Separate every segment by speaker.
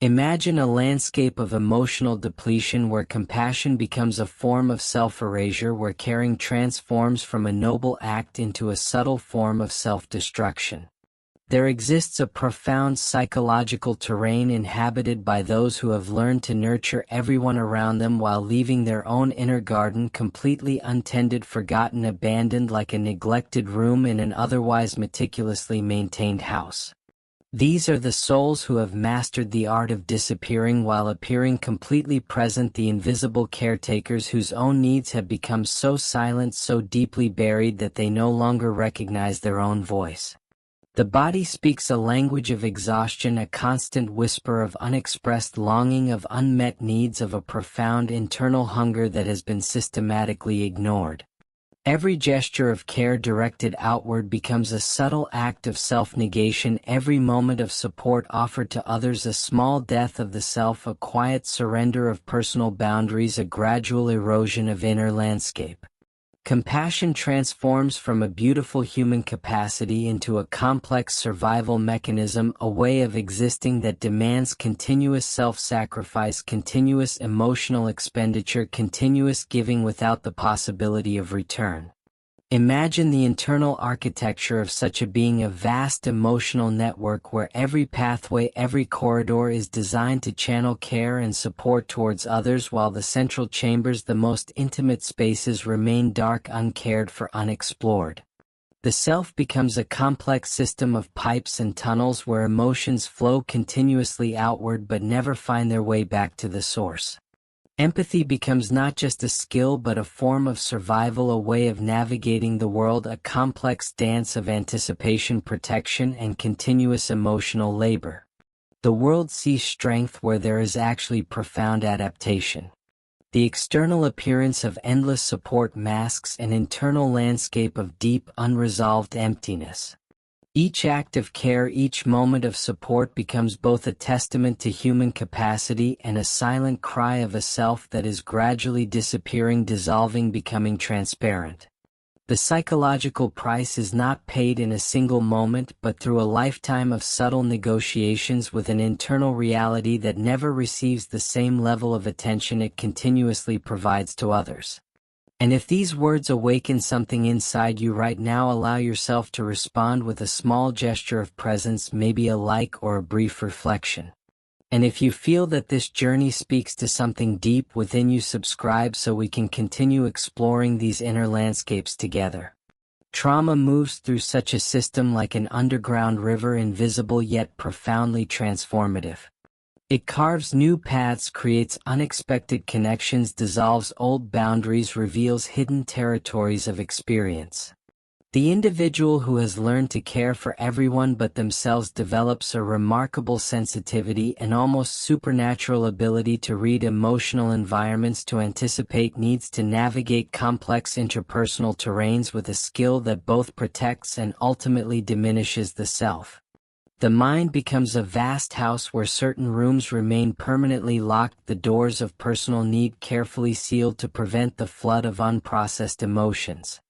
Speaker 1: Imagine a landscape of emotional depletion where compassion becomes a form of self-erasure, where caring transforms from a noble act into a subtle form of self-destruction. There exists a profound psychological terrain inhabited by those who have learned to nurture everyone around them while leaving their own inner garden completely untended, forgotten, abandoned, like a neglected room in an otherwise meticulously maintained house. These are the souls who have mastered the art of disappearing while appearing completely present, the invisible caretakers whose own needs have become so silent, so deeply buried that they no longer recognize their own voice. The body speaks a language of exhaustion, a constant whisper of unexpressed longing, of unmet needs, of a profound internal hunger that has been systematically ignored. Every gesture of care directed outward becomes a subtle act of self-negation, every moment of support offered to others a small death of the self, a quiet surrender of personal boundaries, a gradual erosion of inner landscape. Compassion transforms from a beautiful human capacity into a complex survival mechanism, a way of existing that demands continuous self-sacrifice, continuous emotional expenditure, continuous giving without the possibility of return. Imagine the internal architecture of such a being, a vast emotional network where every pathway, every corridor is designed to channel care and support towards others, while the central chambers, the most intimate spaces, remain dark, uncared for, unexplored. The self becomes a complex system of pipes and tunnels where emotions flow continuously outward but never find their way back to the source. Empathy becomes not just a skill but a form of survival, a way of navigating the world, a complex dance of anticipation, protection, and continuous emotional labor. The world sees strength where there is actually profound adaptation. The external appearance of endless support masks an internal landscape of deep, unresolved emptiness. Each act of care, each moment of support becomes both a testament to human capacity and a silent cry of a self that is gradually disappearing, dissolving, becoming transparent. The psychological price is not paid in a single moment but through a lifetime of subtle negotiations with an internal reality that never receives the same level of attention it continuously provides to others. And if these words awaken something inside you right now, allow yourself to respond with a small gesture of presence, maybe a like or a brief reflection. And if you feel that this journey speaks to something deep within you, subscribe so we can continue exploring these inner landscapes together. Trauma moves through such a system like an underground river, invisible yet profoundly transformative. It carves new paths, creates unexpected connections, dissolves old boundaries, reveals hidden territories of experience. The individual who has learned to care for everyone but themselves develops a remarkable sensitivity, an almost supernatural ability to read emotional environments, to anticipate needs, to navigate complex interpersonal terrains with a skill that both protects and ultimately diminishes the self. The mind becomes a vast house where certain rooms remain permanently locked, the doors of personal need carefully sealed to prevent the flood of unprocessed emotions.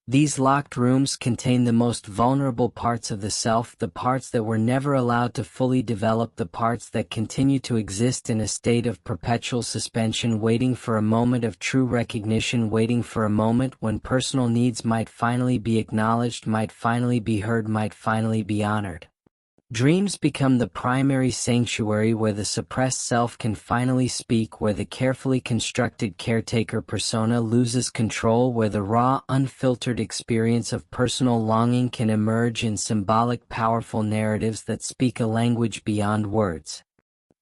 Speaker 1: These locked rooms contain the most vulnerable parts of the self, the parts that were never allowed to fully develop, the parts that continue to exist in a state of perpetual suspension, waiting for a moment of true recognition, waiting for a moment when personal needs might finally be acknowledged, might finally be heard, might finally be honored. Dreams become the primary sanctuary where the suppressed self can finally speak, where the carefully constructed caretaker persona loses control, where the raw, unfiltered experience of personal longing can emerge in symbolic, powerful narratives that speak a language beyond words.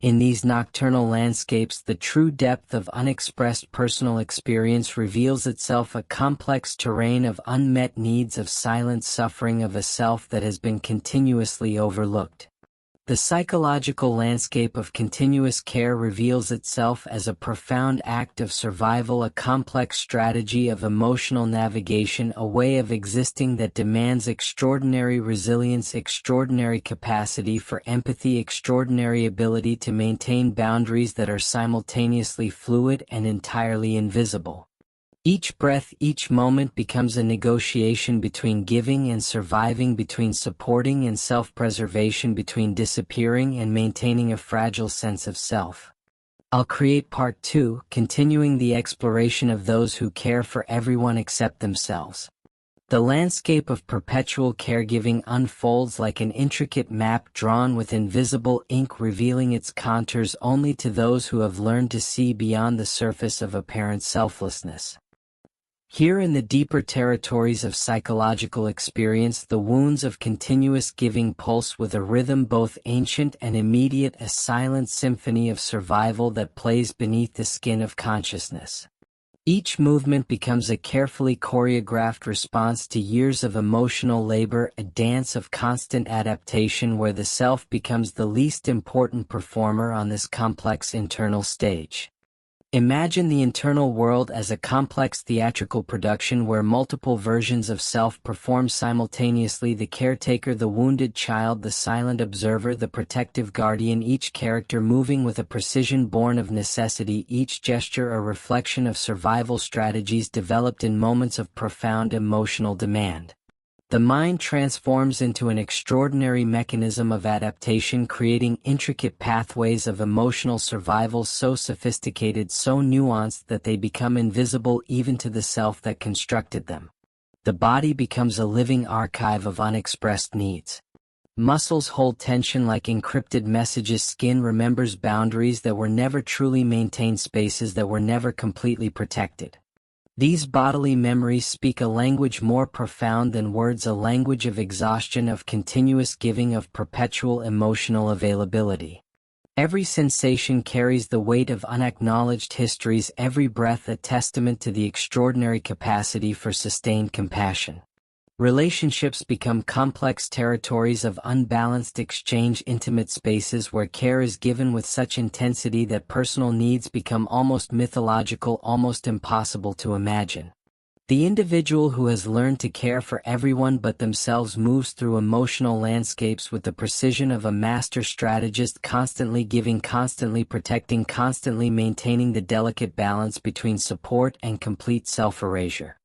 Speaker 1: In these nocturnal landscapes, the true depth of unexpressed personal experience reveals itself, a complex terrain of unmet needs, of silent suffering, of a self that has been continuously overlooked. The psychological landscape of continuous care reveals itself as a profound act of survival, a complex strategy of emotional navigation, a way of existing that demands extraordinary resilience, extraordinary capacity for empathy, extraordinary ability to maintain boundaries that are simultaneously fluid and entirely invisible. Each breath, each moment becomes a negotiation between giving and surviving, between supporting and self-preservation, between disappearing and maintaining a fragile sense of self. I'll create part 2, continuing the exploration of those who care for everyone except themselves. The landscape of perpetual caregiving unfolds like an intricate map drawn with invisible ink, revealing its contours only to those who have learned to see beyond the surface of apparent selflessness. Here in the deeper territories of psychological experience, the wounds of continuous giving pulse with a rhythm both ancient and immediate, a silent symphony of survival that plays beneath the skin of consciousness. Each movement becomes a carefully choreographed response to years of emotional labor, a dance of constant adaptation where the self becomes the least important performer on this complex internal stage. Imagine the internal world as a complex theatrical production where multiple versions of self perform simultaneously: the caretaker, the wounded child, the silent observer, the protective guardian, each character moving with a precision born of necessity, each gesture a reflection of survival strategies developed in moments of profound emotional demand. The mind transforms into an extraordinary mechanism of adaptation, creating intricate pathways of emotional survival so sophisticated, so nuanced that they become invisible even to the self that constructed them. The body becomes a living archive of unexpressed needs. Muscles hold tension like encrypted messages. Skin remembers boundaries that were never truly maintained, spaces that were never completely protected. These bodily memories speak a language more profound than words, a language of exhaustion, of continuous giving, of perpetual emotional availability. Every sensation carries the weight of unacknowledged histories, every breath a testament to the extraordinary capacity for sustained compassion. Relationships become complex territories of unbalanced exchange, intimate spaces where care is given with such intensity that personal needs become almost mythological, almost impossible to imagine. The individual who has learned to care for everyone but themselves moves through emotional landscapes with the precision of a master strategist, constantly giving, constantly protecting, constantly maintaining the delicate balance between support and complete self-erasure.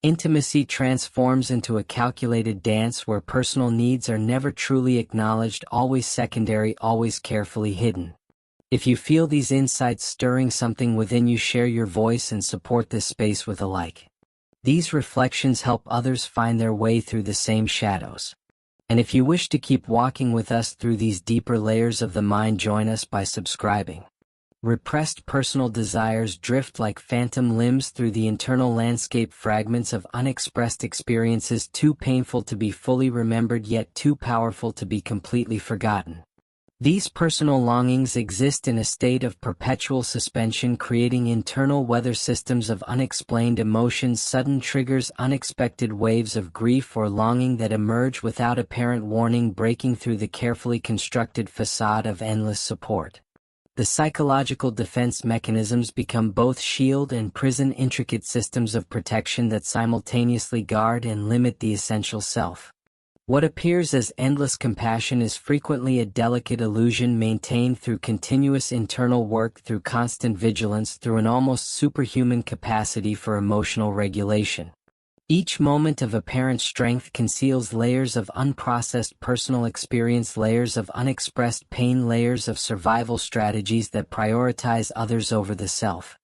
Speaker 1: Intimacy transforms into a calculated dance where personal needs are never truly acknowledged, always secondary, always carefully hidden. If you feel these insights stirring something within you, share your voice and support this space with a like. These reflections help others find their way through the same shadows. And if you wish to keep walking with us through these deeper layers of the mind, join us by subscribing. Repressed personal desires drift like phantom limbs through the internal landscape, fragments of unexpressed experiences too painful to be fully remembered yet too powerful to be completely forgotten. These personal longings exist in a state of perpetual suspension, creating internal weather systems of unexplained emotions, sudden triggers, unexpected waves of grief or longing that emerge without apparent warning, breaking through the carefully constructed facade of endless support. The psychological defense mechanisms become both shield and prison, intricate systems of protection that simultaneously guard and limit the essential self. What appears as endless compassion is frequently a delicate illusion maintained through continuous internal work, through constant vigilance, through an almost superhuman capacity for emotional regulation. Each moment of apparent strength conceals layers of unprocessed personal experience, layers of unexpressed pain, layers of survival strategies that prioritize others over the self.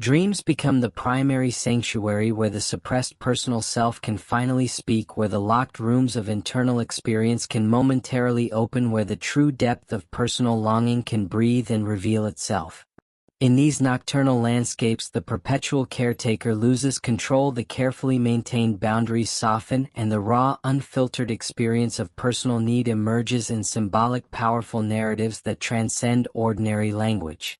Speaker 1: Dreams become the primary sanctuary where the suppressed personal self can finally speak, where the locked rooms of internal experience can momentarily open, where the true depth of personal longing can breathe and reveal itself. In these nocturnal landscapes, the perpetual caretaker loses control, the carefully maintained boundaries soften, and the raw, unfiltered experience of personal need emerges in symbolic, powerful narratives that transcend ordinary language.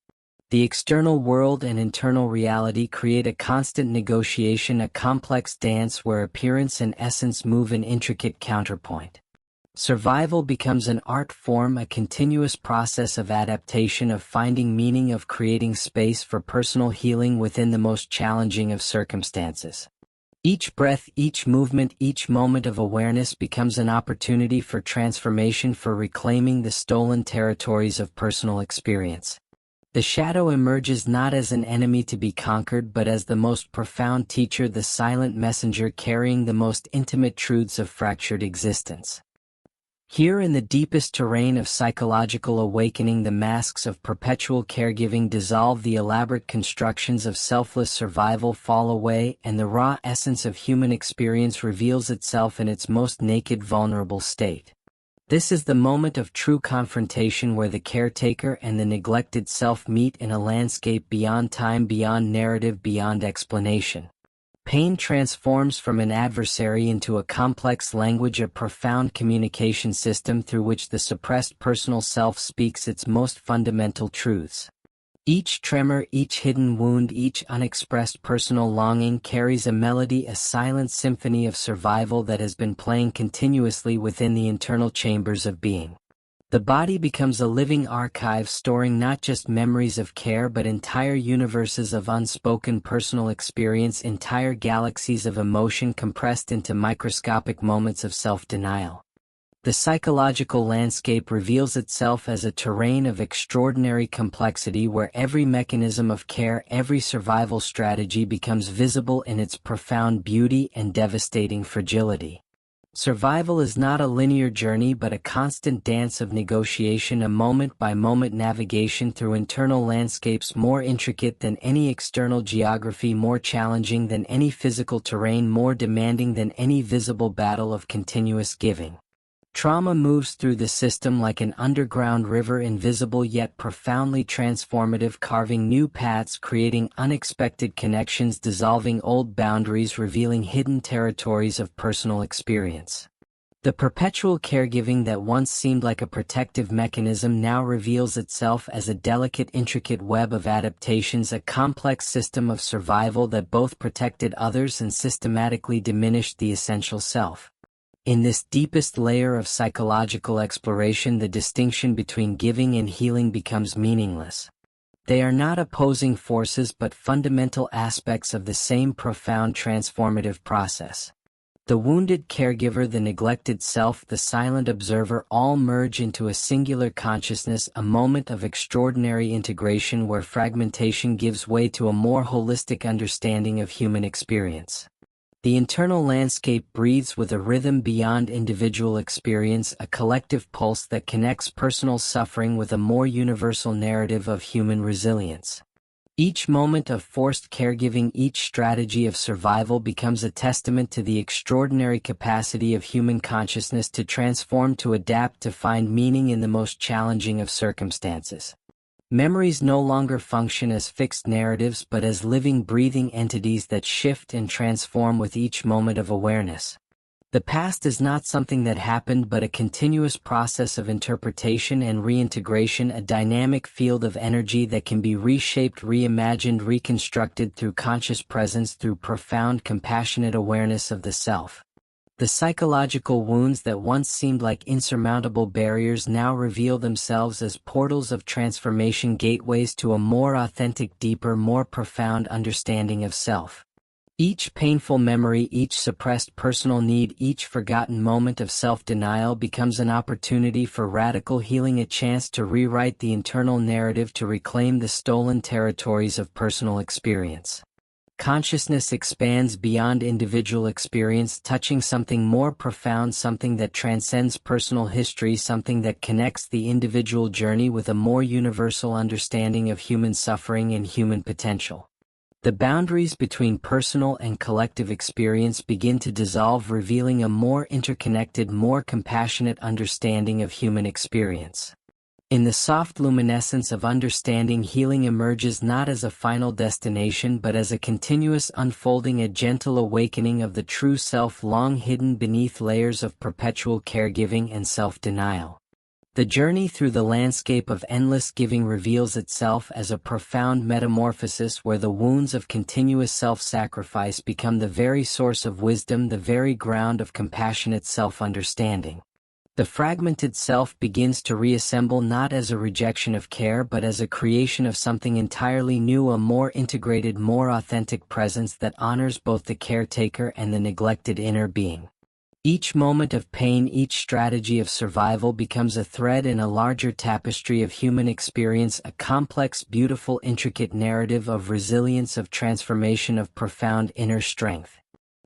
Speaker 1: The external world and internal reality create a constant negotiation, a complex dance where appearance and essence move in intricate counterpoint. Survival becomes an art form, a continuous process of adaptation, of finding meaning, of creating space for personal healing within the most challenging of circumstances. Each breath, each movement, each moment of awareness becomes an opportunity for transformation, for reclaiming the stolen territories of personal experience. The shadow emerges not as an enemy to be conquered but as the most profound teacher, the silent messenger carrying the most intimate truths of fractured existence. Here in the deepest terrain of psychological awakening, the masks of perpetual caregiving dissolve, the elaborate constructions of selfless survival fall away, and the raw essence of human experience reveals itself in its most naked, vulnerable state. This is the moment of true confrontation, where the caretaker and the neglected self meet in a landscape beyond time, beyond narrative, beyond explanation. Pain transforms from an adversary into a complex language, a profound communication system through which the suppressed personal self speaks its most fundamental truths. Each tremor, each hidden wound, each unexpressed personal longing carries a melody, a silent symphony of survival that has been playing continuously within the internal chambers of being. The body becomes a living archive, storing not just memories of care but entire universes of unspoken personal experience, entire galaxies of emotion compressed into microscopic moments of self-denial. The psychological landscape reveals itself as a terrain of extraordinary complexity, where every mechanism of care, every survival strategy becomes visible in its profound beauty and devastating fragility. Survival is not a linear journey but a constant dance of negotiation, a moment-by-moment navigation through internal landscapes more intricate than any external geography, more challenging than any physical terrain, more demanding than any visible battle of continuous giving. Trauma moves through the system like an underground river, invisible yet profoundly transformative, carving new paths, creating unexpected connections, dissolving old boundaries, revealing hidden territories of personal experience. The perpetual caregiving that once seemed like a protective mechanism now reveals itself as a delicate, intricate web of adaptations, a complex system of survival that both protected others and systematically diminished the essential self. In this deepest layer of psychological exploration, the distinction between giving and healing becomes meaningless. They are not opposing forces but fundamental aspects of the same profound transformative process. The wounded caregiver, the neglected self, the silent observer all merge into a singular consciousness, a moment of extraordinary integration where fragmentation gives way to a more holistic understanding of human experience. The internal landscape breathes with a rhythm beyond individual experience, a collective pulse that connects personal suffering with a more universal narrative of human resilience. Each moment of forced caregiving, each strategy of survival becomes a testament to the extraordinary capacity of human consciousness to transform, to adapt, to find meaning in the most challenging of circumstances. Memories no longer function as fixed narratives but as living, breathing entities that shift and transform with each moment of awareness. The past is not something that happened but a continuous process of interpretation and reintegration, a dynamic field of energy that can be reshaped, reimagined, reconstructed through conscious presence, through profound, compassionate awareness of the self. The psychological wounds that once seemed like insurmountable barriers now reveal themselves as portals of transformation, gateways to a more authentic, deeper, more profound understanding of self. Each painful memory, each suppressed personal need, each forgotten moment of self-denial becomes an opportunity for radical healing, a chance to rewrite the internal narrative, to reclaim the stolen territories of personal experience. Consciousness expands beyond individual experience, touching something more profound, something that transcends personal history, something that connects the individual journey with a more universal understanding of human suffering and human potential. The boundaries between personal and collective experience begin to dissolve, revealing a more interconnected, more compassionate understanding of human experience. In the soft luminescence of understanding, healing emerges not as a final destination but as a continuous unfolding, a gentle awakening of the true self long hidden beneath layers of perpetual caregiving and self-denial. The journey through the landscape of endless giving reveals itself as a profound metamorphosis where the wounds of continuous self-sacrifice become the very source of wisdom, the very ground of compassionate self-understanding. The fragmented self begins to reassemble not as a rejection of care but as a creation of something entirely new, a more integrated, more authentic presence that honors both the caretaker and the neglected inner being. Each moment of pain, each strategy of survival becomes a thread in a larger tapestry of human experience, a complex, beautiful, intricate narrative of resilience, of transformation, of profound inner strength.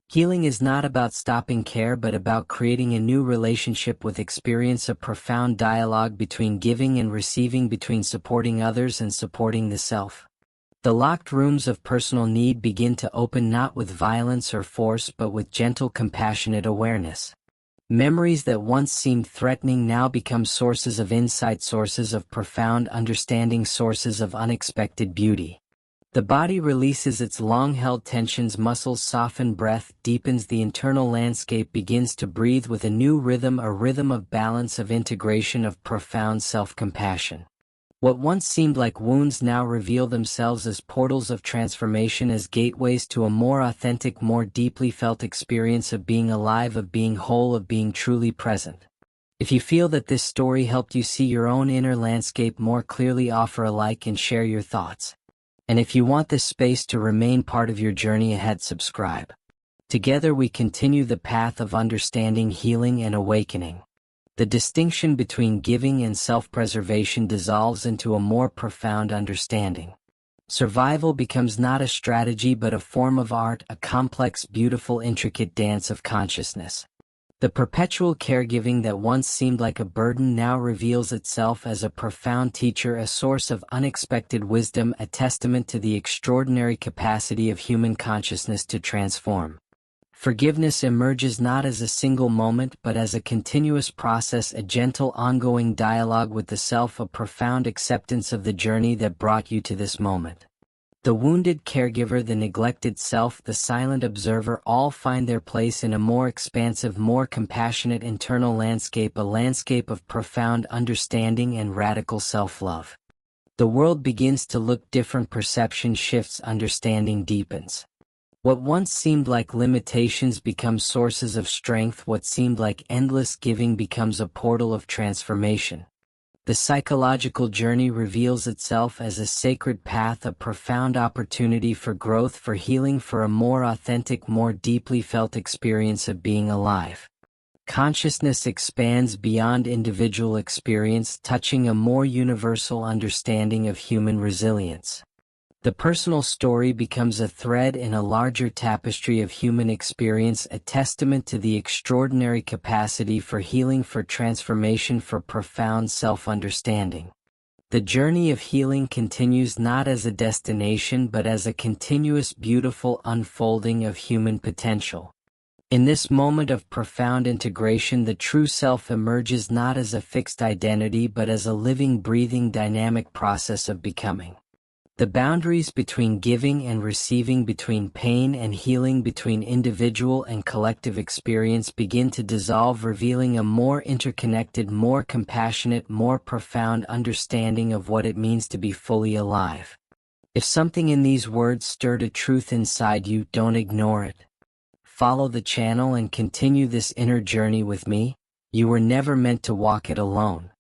Speaker 1: Healing is not about stopping care but about creating a new relationship with experience, a profound dialogue between giving and receiving, between supporting others and supporting the self. The locked rooms of personal need begin to open, not with violence or force but with gentle, compassionate awareness. Memories that once seemed threatening now become sources of insight, sources of profound understanding, sources of unexpected beauty. The body releases its long-held tensions, muscles soften, breath deepens, the internal landscape begins to breathe with a new rhythm, a rhythm of balance, of integration, of profound self-compassion. What once seemed like wounds now reveal themselves as portals of transformation, as gateways to a more authentic, more deeply felt experience of being alive, of being whole, of being truly present. If you feel that this story helped you see your own inner landscape more clearly, offer a like and share your thoughts. And if you want this space to remain part of your journey ahead, subscribe. Together we continue the path of understanding, healing, and awakening. The distinction between giving and self-preservation dissolves into a more profound understanding. Survival becomes not a strategy but a form of art, a complex, beautiful, intricate dance of consciousness. The perpetual caregiving that once seemed like a burden now reveals itself as a profound teacher, a source of unexpected wisdom, a testament to the extraordinary capacity of human consciousness to transform. Forgiveness emerges not as a single moment but as a continuous process, a gentle, ongoing dialogue with the self, a profound acceptance of the journey that brought you to this moment. The wounded caregiver, the neglected self, the silent observer all find their place in a more expansive, more compassionate internal landscape, a landscape of profound understanding and radical self-love. The world begins to look different, perception shifts, understanding deepens. What once seemed like limitations become sources of strength, what seemed like endless giving becomes a portal of transformation. The psychological journey reveals itself as a sacred path, a profound opportunity for growth, for healing, for a more authentic, more deeply felt experience of being alive. Consciousness expands beyond individual experience, touching a more universal understanding of human resilience. The personal story becomes a thread in a larger tapestry of human experience, a testament to the extraordinary capacity for healing, for transformation, for profound self-understanding. The journey of healing continues not as a destination but as a continuous, beautiful unfolding of human potential. In this moment of profound integration, the true self emerges not as a fixed identity but as a living, breathing, dynamic process of becoming. The boundaries between giving and receiving, between pain and healing, between individual and collective experience begin to dissolve, revealing a more interconnected, more compassionate, more profound understanding of what it means to be fully alive. If something in these words stirred a truth inside you, don't ignore it. Follow the channel and continue this inner journey with me. You were never meant to walk it alone.